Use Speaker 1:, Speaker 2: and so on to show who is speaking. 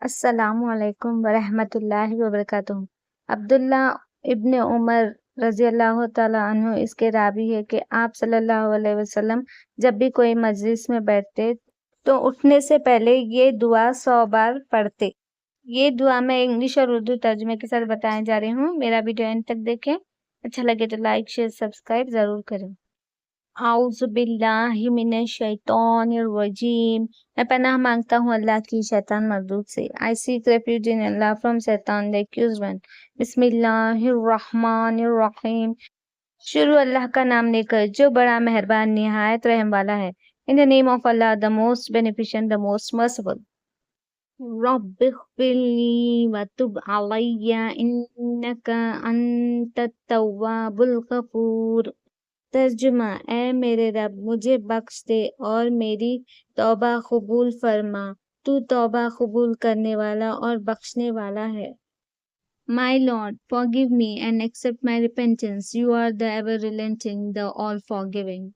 Speaker 1: السلام علیکم ورحمۃ اللہ وبرکاتہ۔ عبداللہ ابن عمر رضی اللہ تعالیٰ عنہ اس کے راوی ہے کہ آپ صلی اللہ علیہ وسلم جب بھی کوئی مجلس میں بیٹھتے تو اٹھنے سے پہلے یہ دعا 100 بار پڑھتے۔ یہ دعا میں انگلش اور اردو ترجمے کے ساتھ بتانے جا رہی ہوں۔ میرا ویڈیو اینڈ تک دیکھیں، اچھا لگے تو لائک شیئر سبسکرائب ضرور کریں۔ اعوذ باللہ من الشیطان الرجیم، میں پناہ مانگتا ہوں اللہ کی شیطان مردود سے۔ I seek refuge in Allah from Satan the accused one۔ بسم اللہ الرحمن الرحیم، شروع اللہ کا نام لے کر جو بڑا مہربان نہایت رحم والا ہے۔ In the name of Allah, the most beneficent, the most merciful۔ رب اغفر لی وتب علی انک انت التواب الغفور۔ ترجمہ، اے میرے رب مجھے بخش دے اور میری توبہ قبول فرما، تو توبہ قبول کرنے والا اور بخشنے والا ہے۔ My Lord, forgive me and accept my repentance. You are the ever relenting, the all forgiving۔